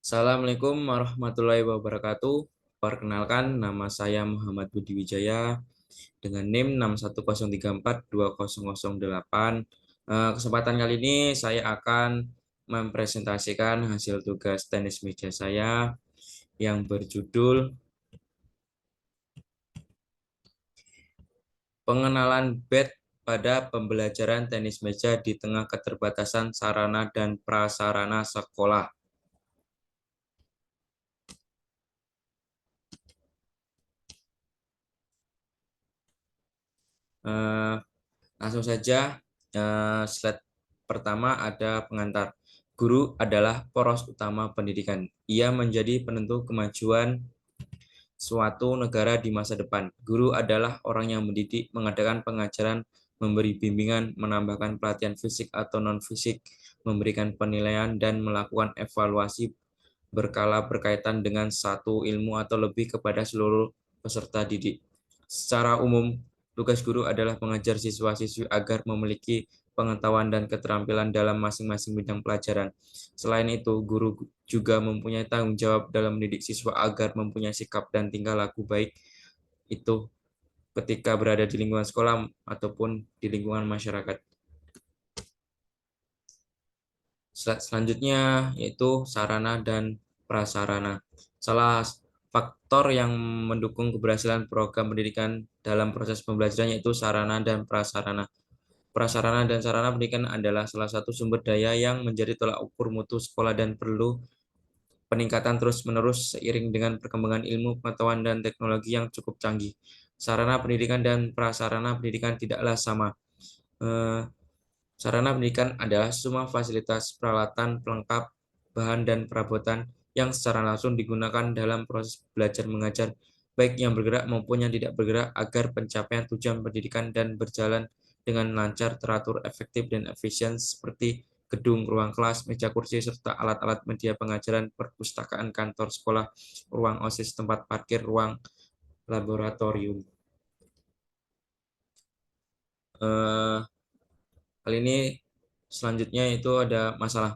Assalamualaikum warahmatullahi wabarakatuh. Perkenalkan, nama saya Muhammad Budi Wijaya dengan NIM 610342008. Kesempatan kali ini saya akan mempresentasikan hasil tugas tenis meja saya yang berjudul Pengenalan BET pada pembelajaran tenis meja di tengah keterbatasan sarana dan prasarana sekolah. Eh, Langsung saja, slide pertama ada pengantar. Guru adalah poros utama pendidikan. Ia menjadi penentu kemajuan suatu negara di masa depan. Guru adalah orang yang mendidik, mengadakan pengajaran, memberi bimbingan, menambahkan pelatihan fisik atau non-fisik, memberikan penilaian, dan melakukan evaluasi berkala berkaitan dengan satu ilmu atau lebih kepada seluruh peserta didik. Secara umum, tugas guru adalah mengajar siswa-siswi agar memiliki pengetahuan dan keterampilan dalam masing-masing bidang pelajaran. Selain itu, guru juga mempunyai tanggung jawab dalam mendidik siswa agar mempunyai sikap dan tingkah laku baik itu ketika berada di lingkungan sekolah ataupun di lingkungan masyarakat. Selanjutnya yaitu sarana dan prasarana. Salah faktor yang mendukung keberhasilan program pendidikan dalam proses pembelajaran yaitu sarana dan prasarana. Prasarana dan sarana pendidikan adalah salah satu sumber daya yang menjadi tolak ukur mutu sekolah dan perlu peningkatan terus-menerus seiring dengan perkembangan ilmu, pengetahuan, dan teknologi yang cukup canggih. Sarana pendidikan dan prasarana pendidikan tidaklah sama. Eh, Sarana pendidikan adalah semua fasilitas, peralatan, pelengkap, bahan, dan perabotan yang secara langsung digunakan dalam proses belajar mengajar, baik yang bergerak maupun yang tidak bergerak, agar pencapaian tujuan pendidikan dan berjalan dengan lancar, teratur, efektif, dan efisien seperti gedung, ruang kelas, meja kursi, serta alat-alat media pengajaran, perpustakaan, kantor sekolah, ruang OSIS, tempat parkir, ruang laboratorium. Eh, Kali ini selanjutnya itu ada masalah.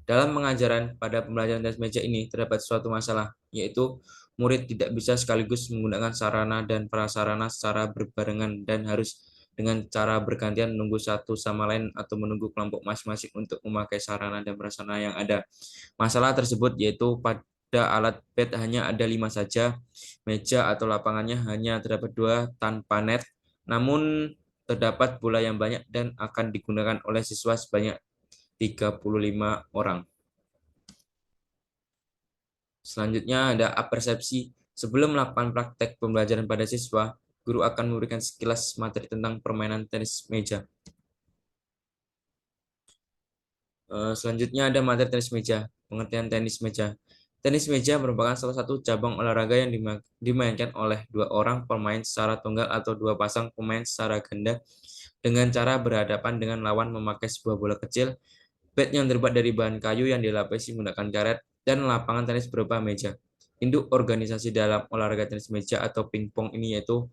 Dalam pengajaran pada pembelajaran tenis meja ini terdapat suatu masalah, yaitu murid tidak bisa sekaligus menggunakan sarana dan prasarana secara berbarengan dan harus dengan cara bergantian menunggu satu sama lain atau menunggu kelompok masing-masing untuk memakai sarana dan prasarana yang ada. Masalah tersebut yaitu pada alat pad hanya ada 5 saja, meja atau lapangannya hanya terdapat 2 tanpa net, namun terdapat bola yang banyak dan akan digunakan oleh siswa sebanyak 35 orang. Selanjutnya ada apersepsi. Sebelum melakukan praktek pembelajaran pada siswa, guru akan memberikan sekilas materi tentang permainan tenis meja. Selanjutnya ada materi tenis meja, pengertian tenis meja. Tenis meja merupakan salah satu cabang olahraga yang dimainkan oleh dua orang pemain secara tunggal atau dua pasang pemain secara ganda dengan cara berhadapan dengan lawan memakai sebuah bola kecil, bat yang terbuat dari bahan kayu yang dilapisi menggunakan karet, dan lapangan tenis berupa meja. Induk organisasi dalam olahraga tenis meja atau pingpong ini yaitu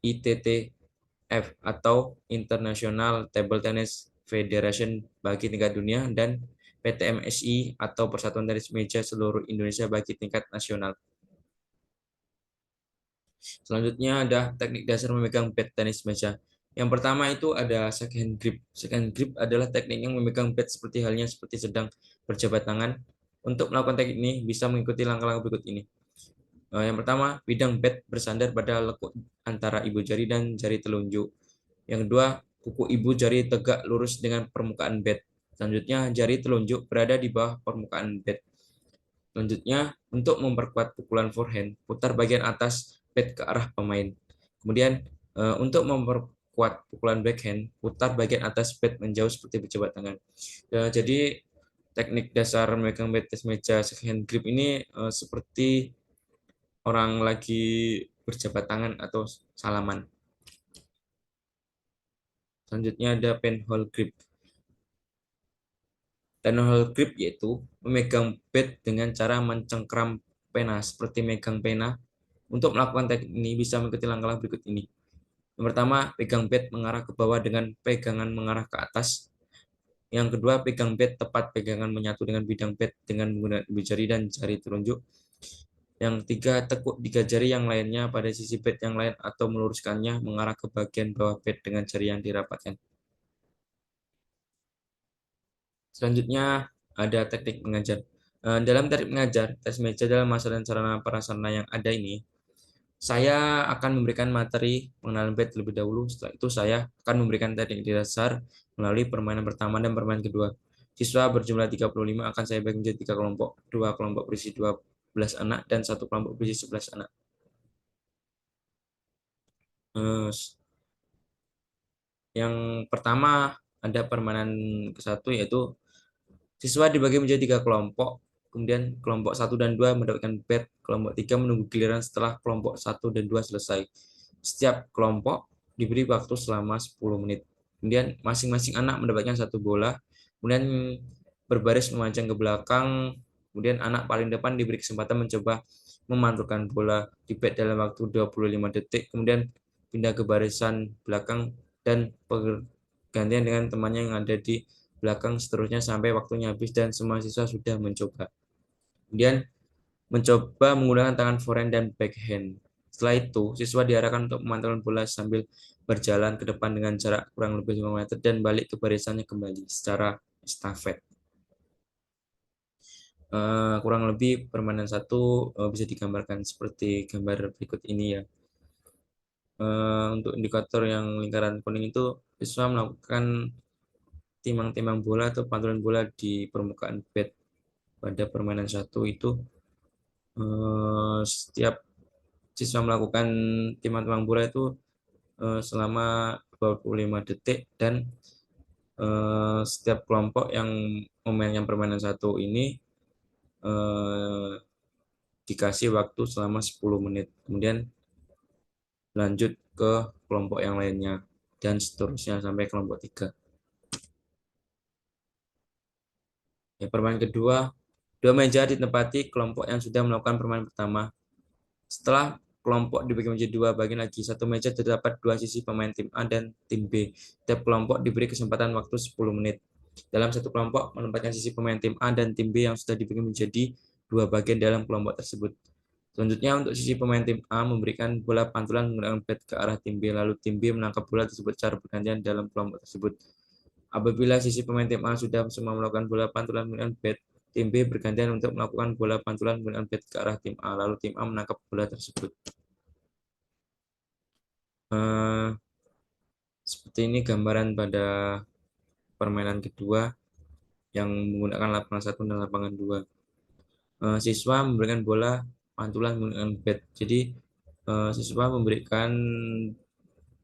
ITTF atau International Table Tennis Federation bagi tingkat dunia dan PTMSI atau Persatuan Tenis Meja Seluruh Indonesia bagi tingkat nasional. Selanjutnya ada teknik dasar memegang bat tenis meja. Yang pertama itu ada second grip. Second grip adalah teknik yang memegang bat seperti halnya seperti sedang berjabat tangan. Untuk melakukan teknik ini bisa mengikuti langkah-langkah berikut ini. Yang pertama, bidang bat bersandar pada lekuk antara ibu jari dan jari telunjuk. Yang kedua, kuku ibu jari tegak lurus dengan permukaan bat. Selanjutnya, jari telunjuk berada di bawah permukaan bat. Selanjutnya, untuk memperkuat pukulan forehand, putar bagian atas bat ke arah pemain. Kemudian, untuk memperkuat pukulan backhand, putar bagian atas bat menjauh seperti berjabat tangan. Jadi, teknik dasar megang bat tenis meja second grip ini seperti orang lagi berjabat tangan atau salaman. Selanjutnya ada penhold grip. Penhold grip yaitu memegang bat dengan cara mencengkram pena seperti megang pena. Untuk melakukan teknik ini bisa mengikuti langkah berikut ini. Yang pertama, pegang bat mengarah ke bawah dengan pegangan mengarah ke atas. Yang kedua, pegang bed tepat, pegangan menyatu dengan bidang bed dengan menggunakan ibu jari dan jari telunjuk. Yang ketiga, tekuk 3 jari yang lainnya pada sisi bed yang lain atau meluruskannya mengarah ke bagian bawah bed dengan jari yang dirapatkan. Selanjutnya ada teknik mengajar. Dalam teknik mengajar, tes meja dalam masa dan sarana prasarana yang ada ini, saya akan memberikan materi pengenalan bed terlebih dahulu. Setelah itu saya akan memberikan teknik dasar melalui permainan pertama dan permainan kedua. Siswa berjumlah 35 akan saya bagi menjadi 3 kelompok. 2 kelompok berisi 12 anak dan 1 kelompok berisi 11 anak. Eh, Yang pertama ada permainan ke satu yaitu siswa dibagi menjadi 3 kelompok. Kemudian kelompok 1 dan 2 mendapatkan bed, kelompok 3 menunggu giliran setelah kelompok 1 dan 2 selesai. Setiap kelompok diberi waktu selama 10 menit. Kemudian masing-masing anak mendapatkan 1 bola, kemudian berbaris memanjang ke belakang, kemudian anak paling depan diberi kesempatan mencoba memantulkan bola di bed dalam waktu 25 detik, kemudian pindah ke barisan belakang dan pergantian dengan temannya yang ada di belakang seterusnya sampai waktunya habis dan semua siswa sudah mencoba. Kemudian mencoba menggunakan tangan forehand dan backhand. Setelah itu, siswa diarahkan untuk memantulkan bola sambil berjalan ke depan dengan jarak kurang lebih 5 meter dan balik ke barisannya kembali secara estafet. Kurang lebih permainan satu bisa digambarkan seperti gambar berikut ini ya. Untuk indikator yang lingkaran kuning itu, siswa melakukan timang-timang bola atau pantulan bola di permukaan bed. Pada permainan satu itu, setiap siswa melakukan timang-timang bola itu selama 25 detik dan setiap kelompok yang memainkan permainan satu ini eh, dikasih waktu selama 10 menit. Kemudian lanjut ke kelompok yang lainnya dan seterusnya sampai kelompok 3. Ya, permainan kedua, 2 meja ditempati kelompok yang sudah melakukan permainan pertama. Setelah kelompok dibagi menjadi 2 bagian lagi, 1 meja terdapat 2 sisi pemain tim A dan tim B. Tiap kelompok diberi kesempatan waktu 10 menit. Dalam satu kelompok menempatkan sisi pemain tim A dan tim B yang sudah dibagi menjadi 2 bagian dalam kelompok tersebut. Selanjutnya untuk sisi pemain tim A memberikan bola pantulan menggunakan bat ke arah tim B, lalu tim B menangkap bola tersebut secara bergantian dalam kelompok tersebut. Apabila sisi pemain tim A sudah semua melakukan bola pantulan menggunakan bat, tim B bergantian untuk melakukan bola pantulan menggunakan bat ke arah tim A, lalu tim A menangkap bola tersebut. Eh, Seperti ini gambaran pada permainan kedua yang menggunakan lapangan 1 dan lapangan 2. Siswa memberikan bola pantulan menggunakan bat. Jadi siswa memberikan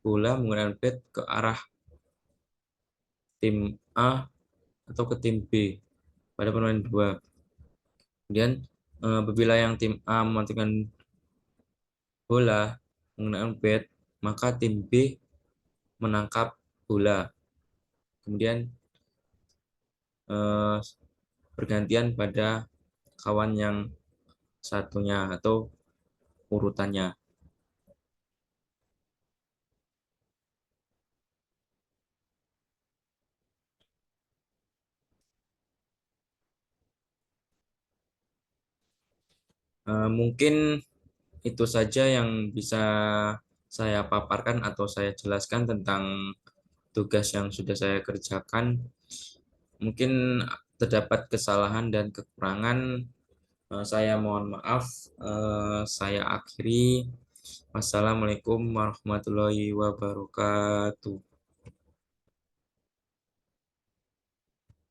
bola menggunakan bat ke arah tim A atau ke tim B pada permainan 2. Kemudian apabila yang tim A mematikan bola menggunakan bat, maka tim B menangkap bola. Kemudian eh, bergantian pada kawan yang satunya atau urutannya. Mungkin itu saja yang bisa saya paparkan atau saya jelaskan tentang tugas yang sudah saya kerjakan. Mungkin terdapat kesalahan dan kekurangan. Saya mohon maaf. Saya akhiri. Wassalamualaikum warahmatullahi wabarakatuh.